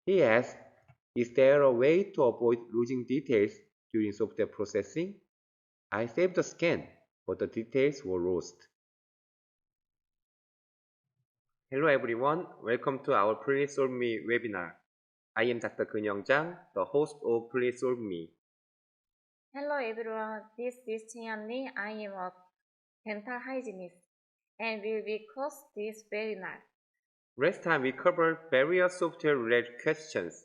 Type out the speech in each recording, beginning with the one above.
He asks, is there a way to avoid losing details during software processing? I saved the scan, but the details were lost. Hello everyone, welcome to our Please Solve Me webinar. I am Dr. Keun Jang, the host of Please Solve Me. Hello everyone, this is Lee. I am a dental hygienist and will be host this webinar. Last time we covered various software-related questions.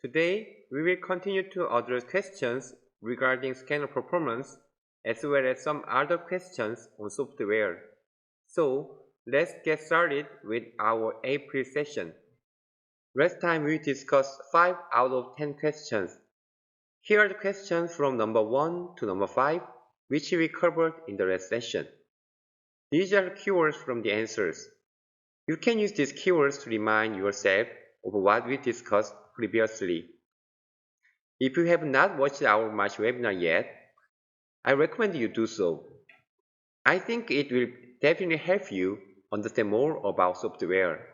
Today, we will continue to address questions regarding scanner performance as well as some other questions on software. So, let's get started with our April session. Last time we discussed 5 out of 10 questions. Here are the questions from number 1 to number 5, which we covered in the last session. These are keywords from the answers. You can use these keywords to remind yourself of what we discussed previously. If you have not watched our March webinar yet, I recommend you do so. I think it will definitely help you understand more about software.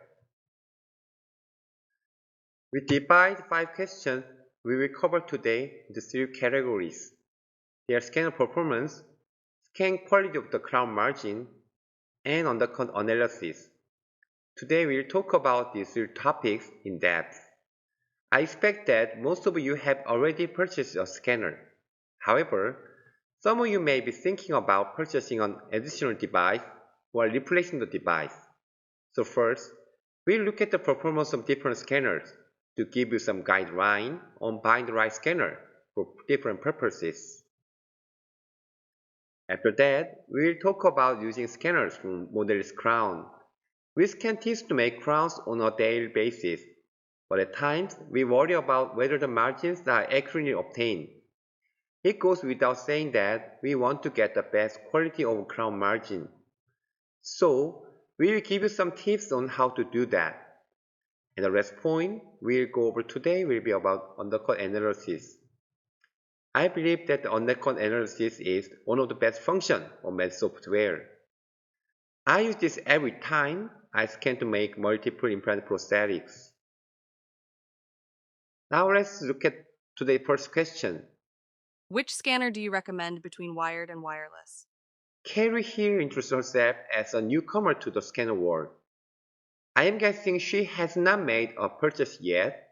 We divide 5 questions we will cover today into 3 categories. They are scanner performance, scan quality of the crown margin, and undercut analysis. Today we will talk about these 3 topics in depth. I expect that most of you have already purchased a scanner. However, some of you may be thinking about purchasing an additional device or replacing the device. So first, we'll look at the performance of different scanners to give you some guideline on buying the right scanner for different purposes. After that, we'll talk about using scanners from model's crown. We scan teeth to make crowns on a daily basis, but at times we worry about whether the margins are accurately obtained. It goes without saying that we want to get the best quality of crown margin. So, we will give you some tips on how to do that. And the last point we'll go over today will be about undercut analysis. I believe that the undercut analysis is one of the best functions of Medit software. I use this every time I scan to make multiple implant prosthetics. Now let's look at today's first question. Which scanner do you recommend between wired and wireless? Carrie here introduced herself as a newcomer to the scanner world. I am guessing she has not made a purchase yet,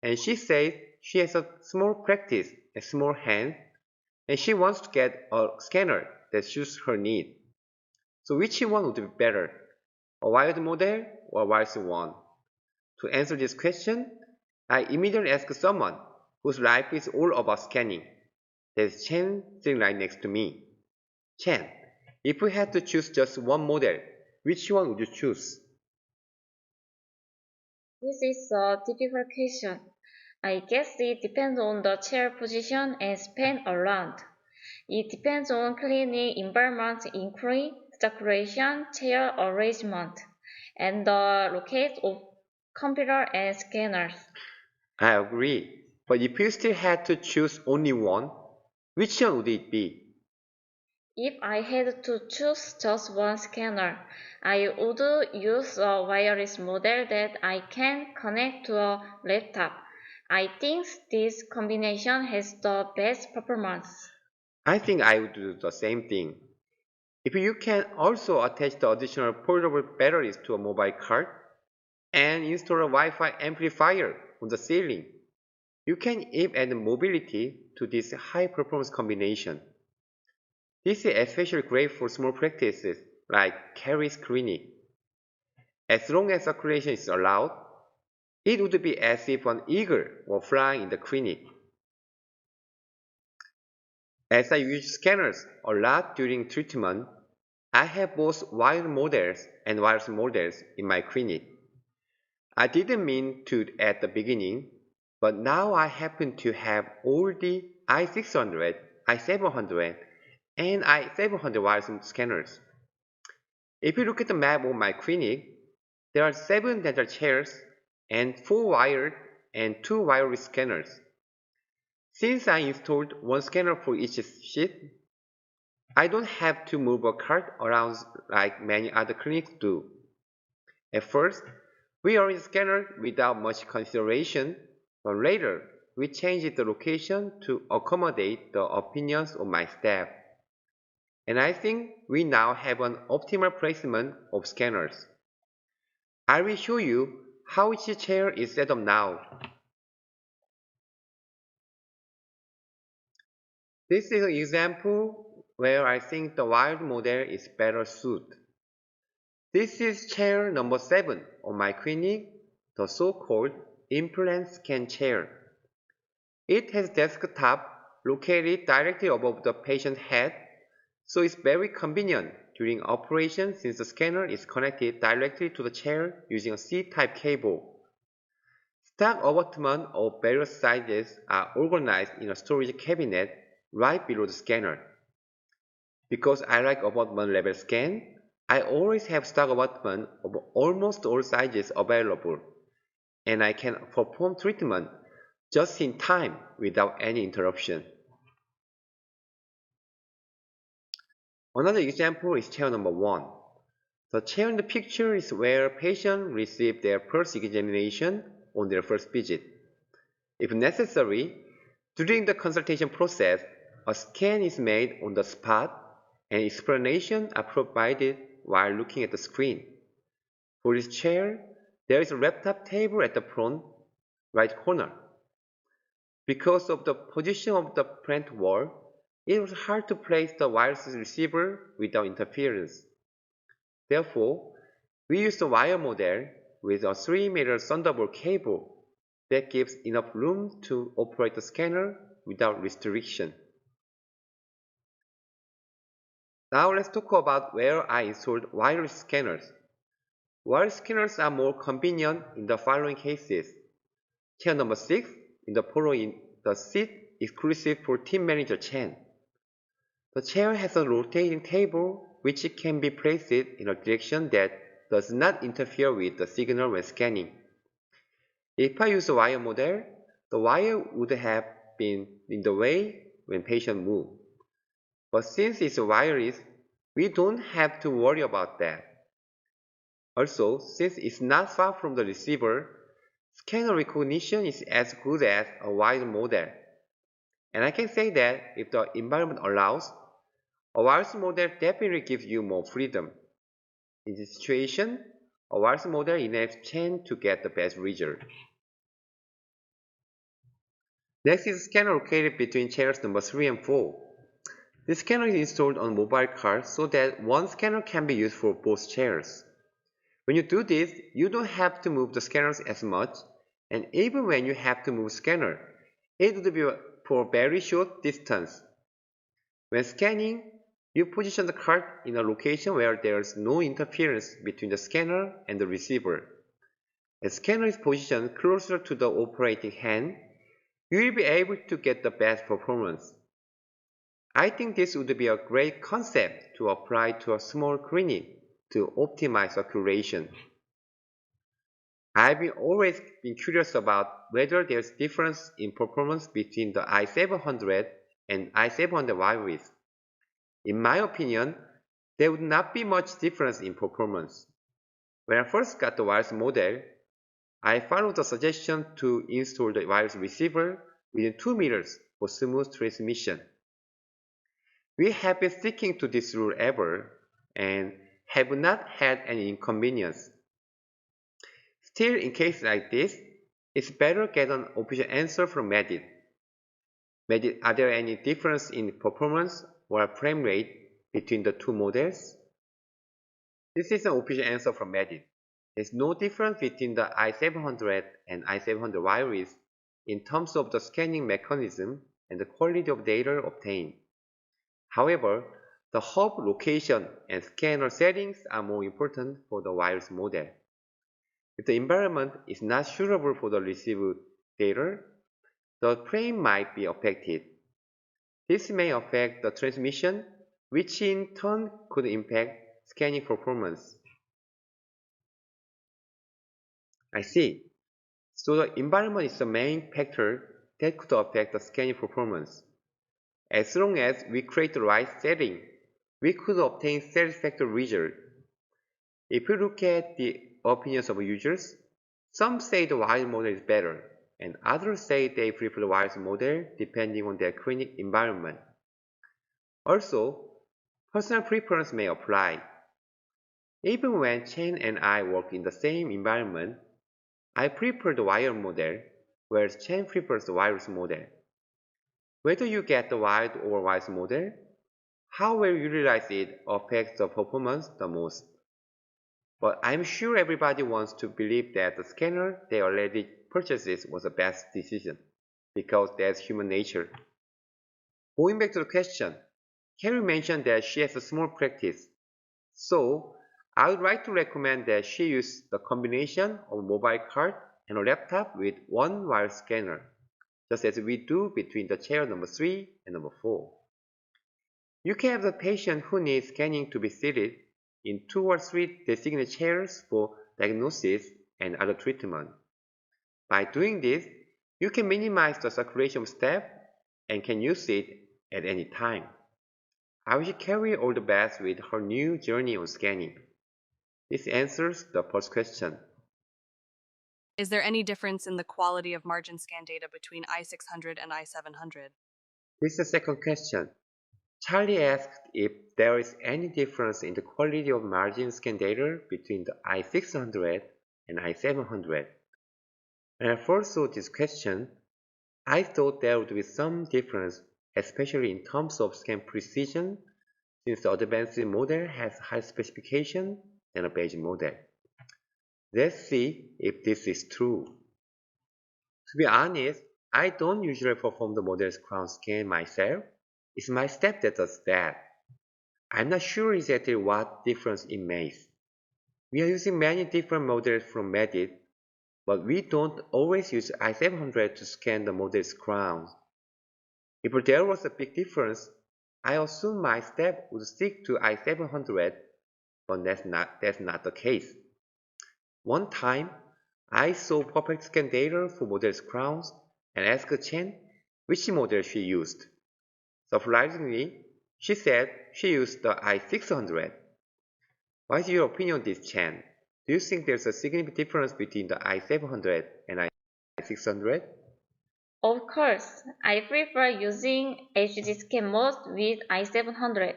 and she says she has a small practice, a small hand, and she wants to get a scanner that suits her need. So which one would be better, a wired model or a wireless one? To answer this question, I immediately ask someone whose life is all about scanning. There's Chen sitting right next to me. Chen, if you had to choose just one model, which one would you choose? This is a difficult question. I guess it depends on the chair position and span around. It depends on cleaning environment including circulation, chair arrangement, and the location of computer and scanners. I agree. But if you still had to choose only one, which one would it be? If I had to choose just one scanner, I would use a wireless model that I can connect to a laptop. I think this combination has the best performance. I think I would do the same thing. If you can also attach the additional portable batteries to a mobile cart and install a Wi-Fi amplifier on the ceiling, you can even add mobility to this high-performance combination. This is especially great for small practices like Carrie's clinic. As long as circulation is allowed, it would be as if an eagle were flying in the clinic. As I use scanners a lot during treatment, I have both wired models and wireless models in my clinic. I didn't mean to at the beginning, but now I happen to have all the i600, i700, and i700 wireless scanners. If you look at the map of my clinic, there are 7 dental chairs and 4 wired and 2 wireless scanners. Since I installed one scanner for each sheet, I don't have to move a cart around like many other clinics do. At first, We arranged the scanner without much consideration, but later we changed the location to accommodate the opinions of my staff. And I think we now have an optimal placement of scanners. I will show you how each chair is set up now. This is an example where I think the wired model is better suited. This is chair number 7 on my clinic, the so-called implant scan chair. It has desktop located directly above the patient's head, so it's very convenient during operation since the scanner is connected directly to the chair using a C-type cable. Stock abutments of various sizes are organized in a storage cabinet right below the scanner. Because I like abutment level scan, I always have stock abutment of almost all sizes available, and I can perform treatment just in time without any interruption. Another example is chair number 1. The chair in the picture is where patients receive their first examination on their first visit. If necessary, during the consultation process, a scan is made on the spot and explanations are provided while looking at the screen. For this chair, there is a laptop table at the front right corner. Because of the position of the plant wall, it was hard to place the wireless receiver without interference. Therefore, we used a wire model with a 3-meter Thunderbolt cable that gives enough room to operate the scanner without restriction. Now let's talk about where I installed wireless scanners. Wireless scanners are more convenient in the following cases. Chair number 6 in the photo in the seat exclusive for Team Manager Chen. The chair has a rotating table which can be placed in a direction that does not interfere with the signal when scanning. If I use a wire model, the wire would have been in the way when patient moved. But since it's wireless, we don't have to worry about that. Also, since it's not far from the receiver, scanner recognition is as good as a wire model. And I can say that if the environment allows, a wireless model definitely gives you more freedom. In this situation, a wireless model enables Chen to get the best result. Next is a scanner located between chairs number 3 and 4. This scanner is installed on mobile cards so that one scanner can be used for both chairs. When you do this, you don't have to move the scanners as much, and even when you have to move scanner, it would be for a very short distance. When scanning, you position the card in a location where there is no interference between the scanner and the receiver. As the scanner is positioned closer to the operating hand, you will be able to get the best performance. I think this would be a great concept to apply to a small clinic to optimize accuracy. I've always been curious about whether there's difference in performance between the i700 and i700 wireless. In my opinion, there would not be much difference in performance. When I first got the wireless model, I followed the suggestion to install the wireless receiver within 2 meters for smooth transmission. We have been sticking to this rule ever and have not had any inconvenience. Still, in cases like this, it's better get an official answer from Medit. Medit, are there any difference in performance or frame rate between the two models? This is an official answer from Medit. There's no difference between the i700 and i700 wireless in terms of the scanning mechanism and the quality of data obtained. However, the hub location and scanner settings are more important for the wireless model. If the environment is not suitable for the received data, the frame might be affected. This may affect the transmission, which in turn could impact scanning performance. I see. So the environment is the main factor that could affect the scanning performance. As long as we create the right setting, we could obtain satisfactory results. If you look at the opinions of users, Some say the wired model is better, and others say they prefer the wired model depending on their clinic environment. Also, personal preference may apply. Even when Chen and I work in the same environment, I prefer the wired model, whereas Chen prefers the wireless model. Whether you get the wired or wireless model, how well you utilize it affects the performance the most. But I'm sure everybody wants to believe that the scanner they already purchased was the best decision, because that's human nature. Going back to the question, Carrie mentioned that she has a small practice. So, I would like to recommend that she use the combination of a mobile card and a laptop with one wire scanner, just as we do between the chair number 3 and number 4. You can have the patient who needs scanning to be seated in 2 or 3 designated chairs for diagnosis and other treatment. By doing this, you can minimize the circulation of step and can use it at any time. I wish Carrie all the best with her new journey on scanning. This answers the first question. Is there any difference in the quality of margin scan data between I600 and I700? This is the second question. Charlie asked if there is any difference in the quality of margin scan data between the I600 and I700. When I first saw this question, I thought there would be some difference, especially in terms of scan precision, since the advanced model has higher specification than a basic model. Let's see if this is true. To be honest, I don't usually perform the model's crown scan myself. It's my staff that does that. I'm not sure exactly what difference it makes. We are using many different models from Medit, but we don't always use I700 to scan the model's crowns. If there was a big difference, I assume my staff would stick to I700, but that's not the case. One time, I saw perfect scan data for model's crowns and asked Chen which model she used. Surprisingly, she said she used the I600. What is your opinion on this, Chen? Do you think there's a significant difference between the I700 and I600? Of course, I prefer using HD scan mode with i700.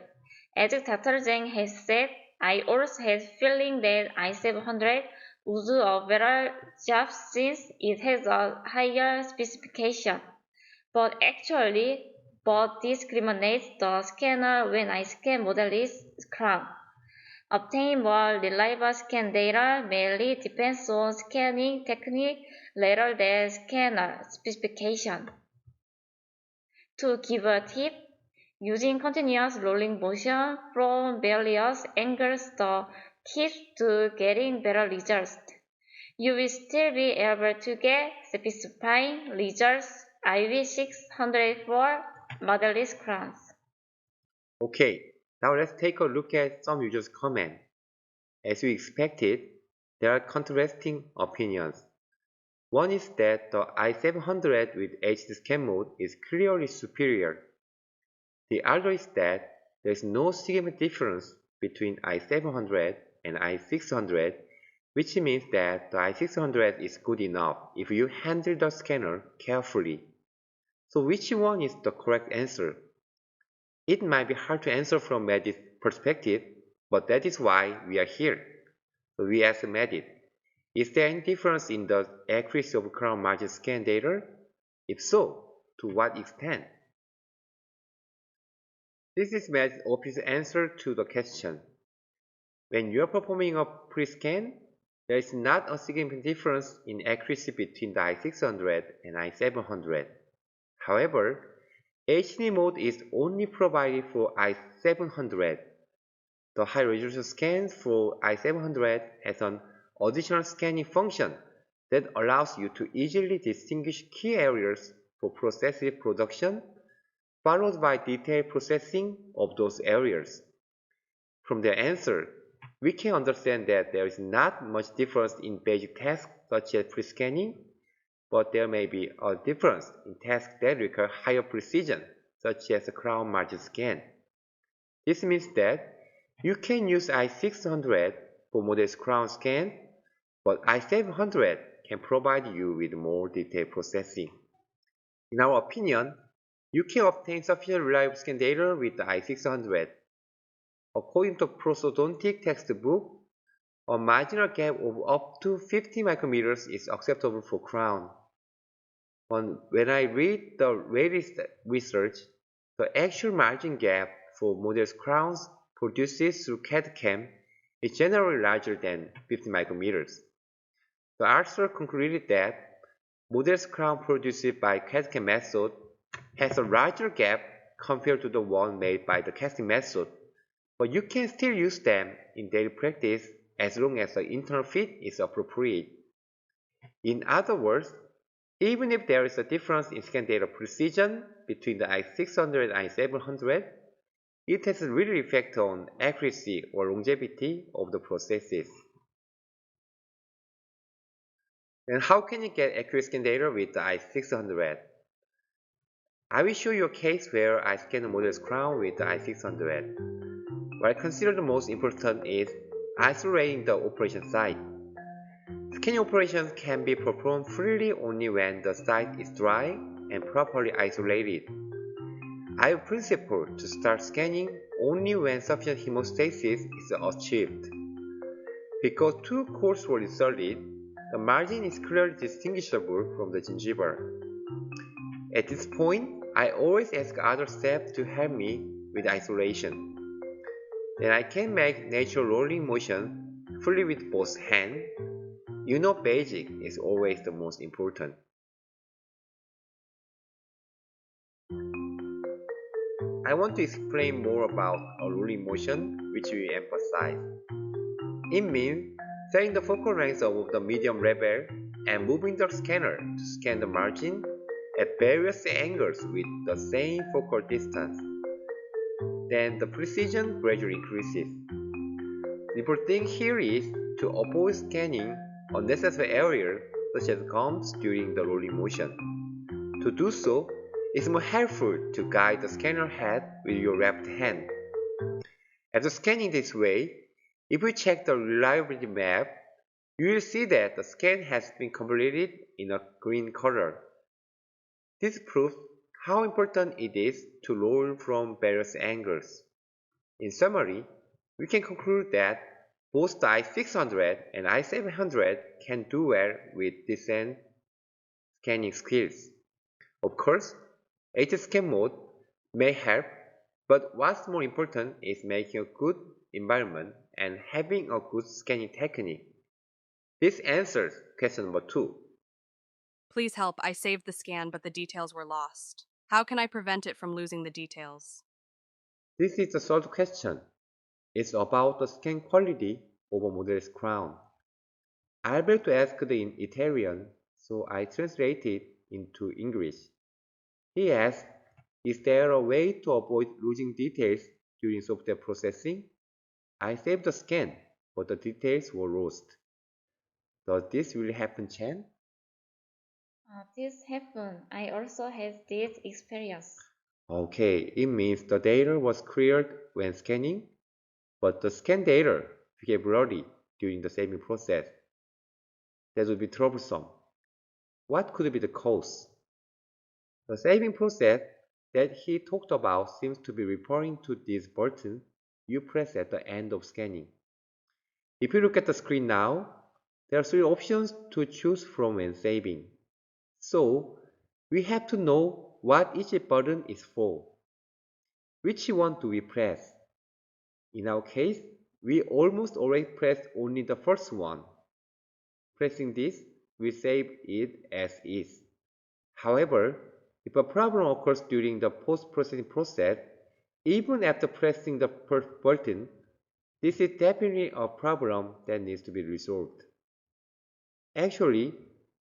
As Dr. Zhang has said, I also had feeling that i700 would do a better job since it has a higher specification. But actually, both discriminates the scanner when I scan model is crown. Obtain more reliable scan data mainly depends on scanning technique rather than scanner specification. To give a tip, using continuous rolling motion from various angles the key to getting better results. You will still be able to get satisfying results. IV604 modelless crowns. Okay, now let's take a look at some users' comments. As we expected, there are contrasting opinions. One is that the i700 with HD scan mode is clearly superior. The other is that there is no significant difference between i700 and i600, which means that the i600 is good enough if you handle the scanner carefully. So which one is the correct answer? It might be hard to answer from Medit's perspective, but that is why we are here. So we asked Medit, is there any difference in the accuracy of crown margin scan data? If so, to what extent? This is Medit's official answer to the question. When you are performing a pre-scan, there is not a significant difference in accuracy between the i600 and i700. However, HD mode is only provided for i700. The high-resolution scan for i700 has an additional scanning function that allows you to easily distinguish key areas for processive production, followed by detailed processing of those areas. From their answer, we can understand that there is not much difference in basic tasks such as pre-scanning, but there may be a difference in tasks that require higher precision, such as a crown margin scan. This means that you can use i600 for modest crown scan, but i700 can provide you with more detailed processing. In our opinion, you can obtain sufficient reliable scan data with the i600. According to prosthodontic textbook, a marginal gap of up to 50 micrometers is acceptable for crown. When I read the latest research, the actual margin gap for modest crowns produced through CAD/CAM is generally larger than 50 micrometers. The author concluded that modest crown produced by CAD/CAM method has a larger gap compared to the one made by the casting method, but you can still use them in daily practice as long as the internal fit is appropriate. In other words, even if there is a difference in scan data precision between the i600 and i700, it has little effect on accuracy or longevity of the processes. And how can you get accurate scan data with the i600? I will show you a case where I scan a model's crown with the i600. What I consider the most important is isolating the operation site. Scanning operations can be performed freely only when the site is dry and properly isolated. I have a principle to start scanning only when sufficient hemostasis is achieved. Because two cores were inserted, the margin is clearly distinguishable from the gingiva. At this point, I always ask other staff to help me with isolation. Then I can make natural rolling motion fully with both hands. You know, basic is always the most important. I want to explain more about a rolling motion, which we emphasize. It means setting the focal length above the medium level and moving the scanner to scan the margin at various angles with the same focal distance. Then the precision gradually increases. The important thing here is to avoid scanning unnecessary areas such as gums during the rolling motion. To do so, it's more helpful to guide the scanner head with your left hand. After scanning this way, if you check the reliability map, you will see that the scan has been completed in a green color. This proves how important it is to roll from various angles. In summary, we can conclude that both the i600 and i700 can do well with decent scanning skills. Of course, HSCAN mode may help, but what's more important is making a good environment and having a good scanning technique. This answers question number 2. Please help, I saved the scan, but the details were lost. How can I prevent it from losing the details? This is the third question. It's about the scan quality of a model's crown. Alberto asked in Italian, so I translated into English. He asked, is there a way to avoid losing details during software processing? I saved the scan, but the details were lost. Does this really happen, Chen? This happened. I also had this experience. Okay, it means the data was cleared when scanning, but the scan data became blurry during the saving process. That would be troublesome. What could be the cause? The saving process that he talked about seems to be referring to this button you press at the end of scanning. If you look at the screen now, there are 3 options to choose from when saving. So, we have to know what each button is for. Which one do we press? In our case, we almost always press only the first one. Pressing this, we save it as is. However, if a problem occurs during the post-processing process, even after pressing the first button, this is definitely a problem that needs to be resolved. Actually,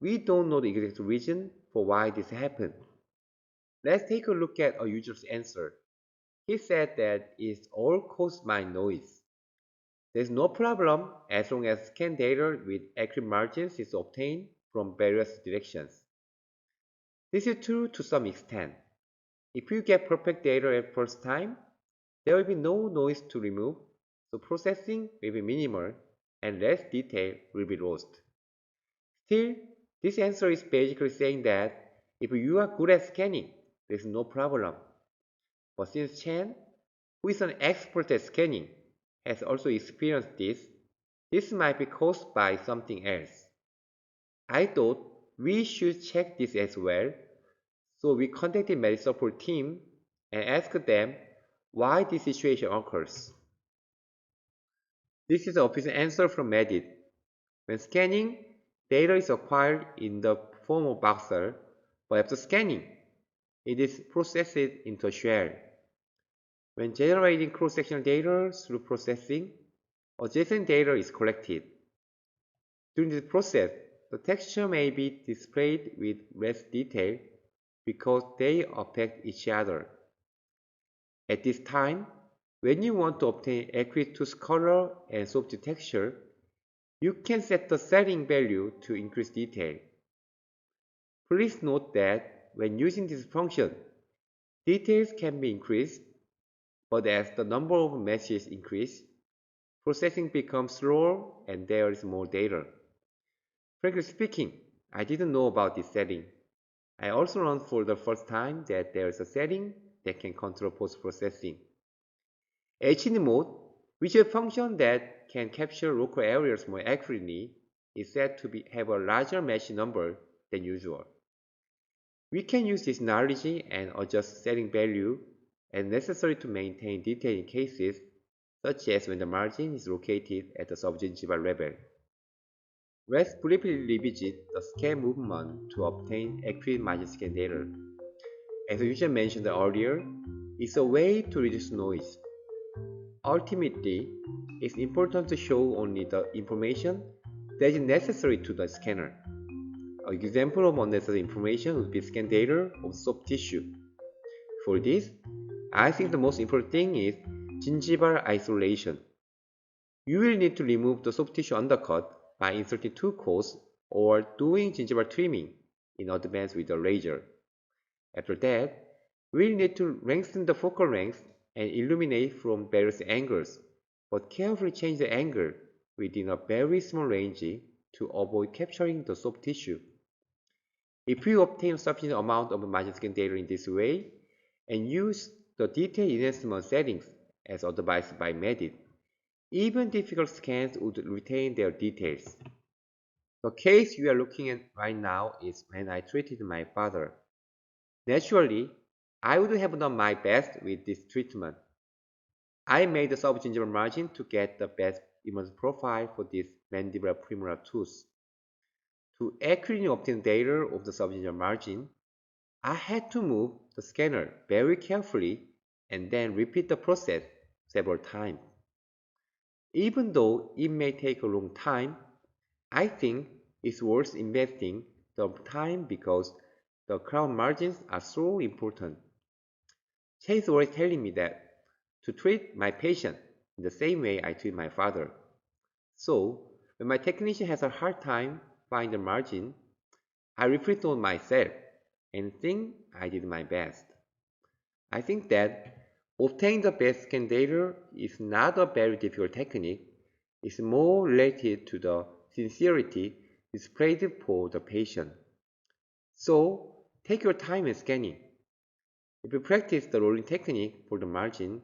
we don't know the exact reason for why this happened. Let's take a look at a user's answer. He said that it's all caused by noise. There's no problem as long as scan data with accurate margins is obtained from various directions. This is true to some extent. If you get perfect data at first time, there will be no noise to remove, so processing will be minimal and less detail will be lost. Still, This answer is basically saying that if you are good at scanning, there is no problem. But since Chen, who is an expert at scanning, has also experienced this might be caused by something else. I thought we should check this as well, so we contacted Medit support team and asked them why this situation occurs. This is the official answer from Medit. When scanning, data is acquired in the form of voxel, but after scanning, it is processed into a shell. When generating cross-sectional data through processing, adjacent data is collected. During this process, the texture may be displayed with less detail because they affect each other. At this time, when you want to obtain accurate tooth color and soft texture, you can set the setting value to increase detail. Please note that when using this function, details can be increased, but as the number of messages increase, processing becomes slower and there is more data. Frankly speaking, I didn't know about this setting. I also learned for the first time that there is a setting that can control post-processing. HN mode, which is a function that can capture local areas more accurately, is said to have a larger message number than usual. We can use this knowledge and adjust setting value as necessary to maintain detail in cases such as when the margin is located at the subgingival level. Let's briefly revisit the scan movement to obtain accurate margin scan data. As usually mentioned earlier, it's a way to reduce noise. Ultimately, it's important to show only the information that is necessary to the scanner. An example of unnecessary information would be scan data of soft tissue. For this, I think the most important thing is gingival isolation. You will need to remove the soft tissue undercut by inserting two coats or doing gingival trimming in advance with a razor. After that, we'll need to lengthen the focal length and illuminate from various angles, but carefully change the angle within a very small range to avoid capturing the soft tissue. If you obtain a sufficient amount of margin scan data in this way and use the detail enhancement settings as advised by Medit, even difficult scans would retain their details. The case you are looking at right now is when I treated my father. Naturally, I would have done my best with this treatment. I made the subgingival margin to get the best image profile for this mandibular premolar tooth. To accurately obtain data of the subgingival margin, I had to move the scanner very carefully and then repeat the process several times. Even though it may take a long time, I think it's worth investing the time because the crown margins are so important. Chase is always telling me that to treat my patient in the same way I treat my father. So, when my technician has a hard time finding the margin, I reflect on myself and think I did my best. I think that obtaining the best scan data is not a very difficult technique. It's more related to the sincerity displayed for the patient. So, take your time in scanning. If you practice the rolling technique for the margin,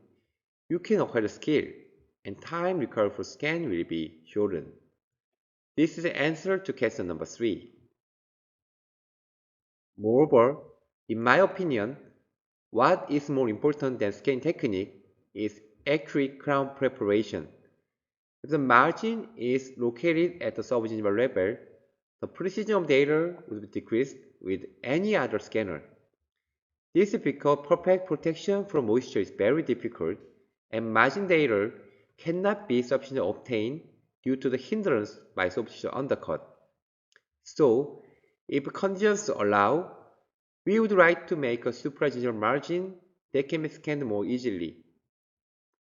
you can acquire the skill, and time required for scan will be shortened. This is the answer to question number 3. Moreover, in my opinion, what is more important than scan technique is accurate crown preparation. If the margin is located at the subgingival level, the precision of data would be decreased with any other scanner. This is because perfect protection from moisture is very difficult, and margin data cannot be sufficiently obtained due to the hindrance by soft tissue undercut. So, if conditions allow, we would like to make a supragingival margin that can be scanned more easily.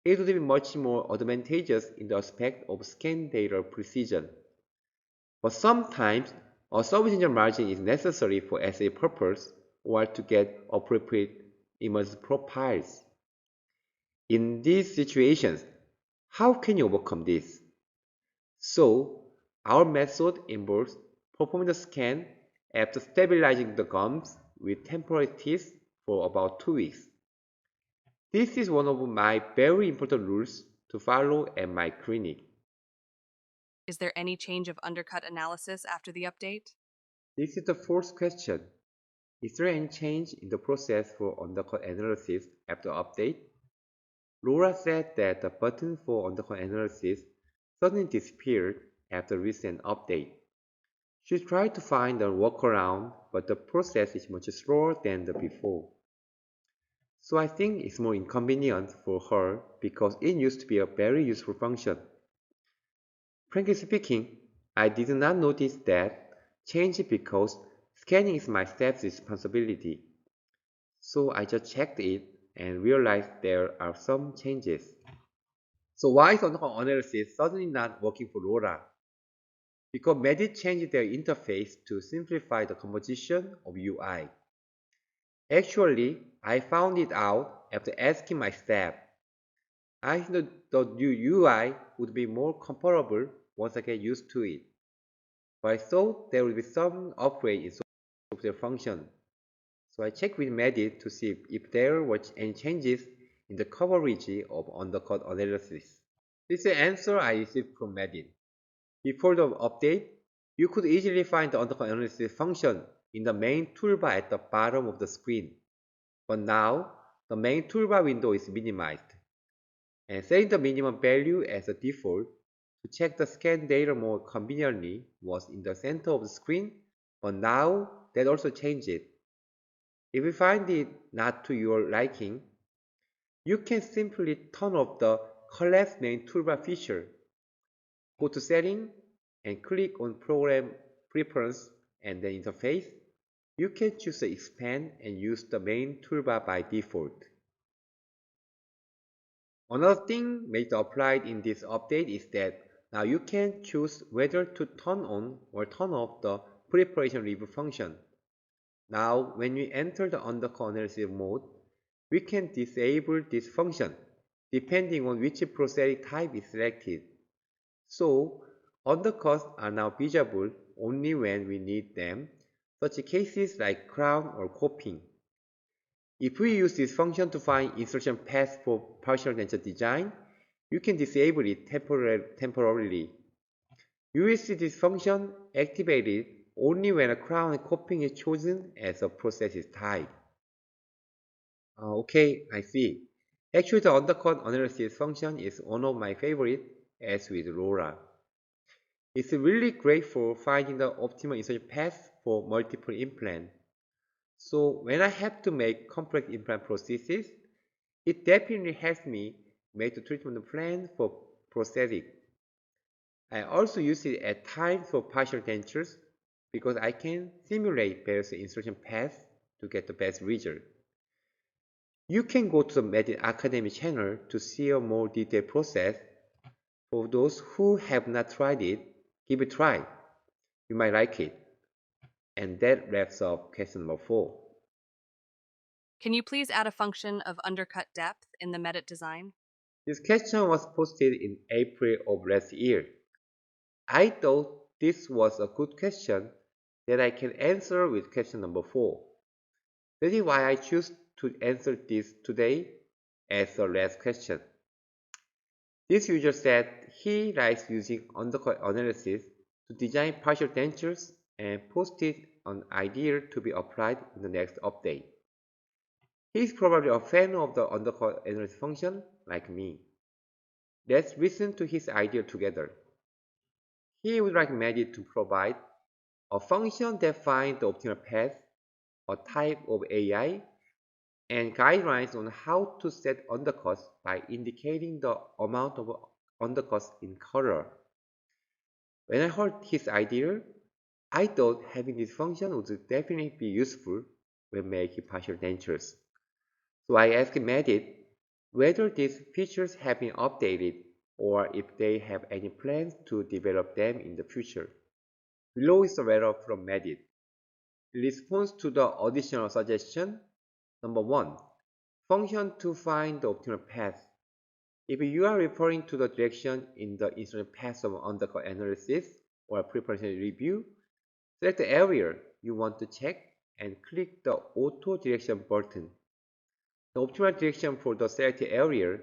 It would be much more advantageous in the aspect of scan data precision. But sometimes a subgingival margin is necessary for assay purpose or to get appropriate image profiles. In these situations, how can you overcome this? So, our method involves performed the scan after stabilizing the gums with temporary teeth for about 2 weeks. This is one of my very important rules to follow at my clinic. Is there any change of undercut analysis after the update? This is the fourth question. Is there any change in the process for undercut analysis after update? Laura said that the button for undercut analysis suddenly disappeared after recent update. She tried to find a workaround, but the process is much slower than the before. So I think it's more inconvenient for her because it used to be a very useful function. Frankly speaking, I did not notice that change because scanning is my staff's responsibility. So I just checked it and realized there are some changes. So why is undercut analysis suddenly not working for Laura? Because Medit changed their interface to simplify the composition of UI. Actually, I found it out after asking my staff. I think the new UI would be more comparable once I get used to it. But I thought there would be some upgrade in software function. So I checked with Medit to see if there were any changes in the coverage of undercut analysis. This is the answer I received from Medit. Before the update, you could easily find the undercut analysis function in the main toolbar at the bottom of the screen. But now, the main toolbar window is minimized. And setting the minimum value as a default to check the scan data more conveniently was in the center of the screen, but now that also changed. If you find it not to your liking, you can simply turn off the collapse main toolbar feature. Go to Setting and click on Program Preference and then Interface. You can choose to expand and use the main toolbar by default. Another thing made applied in this update is that now you can choose whether to turn on or turn off the preparation review function. Now, when we enter the undercut analysis mode, we can disable this function depending on which prosthetic type is selected. So, undercuts are now visible only when we need them, such cases like crown or coping. If we use this function to find insertion paths for partial denture design, you can disable it temporarily. You will see this function activated only when a crown and coping is chosen as a process type. Okay, I see. Actually, the undercut analysis function is one of my favorites, as with Laura. It's really great for finding the optimal insertion path for multiple implants. So when I have to make complex implant prostheses, it definitely helps me make the treatment plan for prosthetic. I also use it at times for partial dentures because I can simulate various insertion paths to get the best result. You can go to the Medit Academy channel to see a more detailed process. For those who have not tried it, give it a try. You might like it. And that wraps up question number 4. Can you please add a function of undercut depth in the Medit design? This question was posted in April of last year. I thought this was a good question that I can answer with question number 4. That is why I choose to answer this today as the last question. This user said he likes using undercut analysis to design partial dentures and posted an idea to be applied in the next update. He is probably a fan of the undercut analysis function like me. Let's listen to his idea together. He would like Medit to provide a function that finds the optimal path, a type of AI, and guidelines on how to set undercuts by indicating the amount of undercuts in color. When I heard his idea, I thought having this function would definitely be useful when making partial dentures. So I asked Medit whether these features have been updated or if they have any plans to develop them in the future. Below is the letter from Medit. In response to the additional suggestion, number 1, function to find the optimal path. If you are referring to the direction in the instrument path of undercut analysis or preparation review, Select the area you want to check and click the Auto Direction button. The optimal direction for the selected area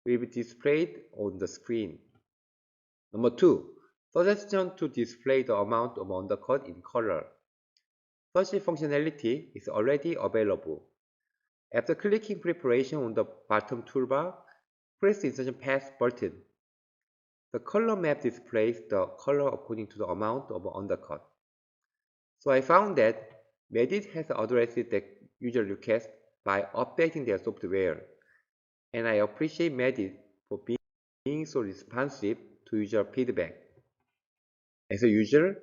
will be displayed on the screen. Number 2. Suggestion to display the amount of undercut in color. Such functionality is already available. After clicking Preparation on the bottom toolbar, press the Insertion Path button. The color map displays the color according to the amount of undercut. So I found that Medit has addressed the user request by updating their software, and I appreciate Medit for being so responsive to user feedback. As a user,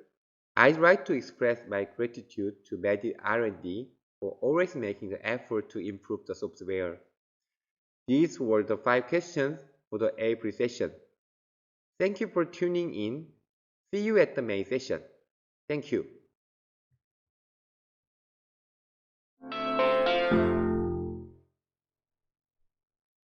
I'd like to express my gratitude to Medit R&D for always making the effort to improve the software. These were the 5 questions for the April session. Thank you for tuning in. See you at the May session. Thank you.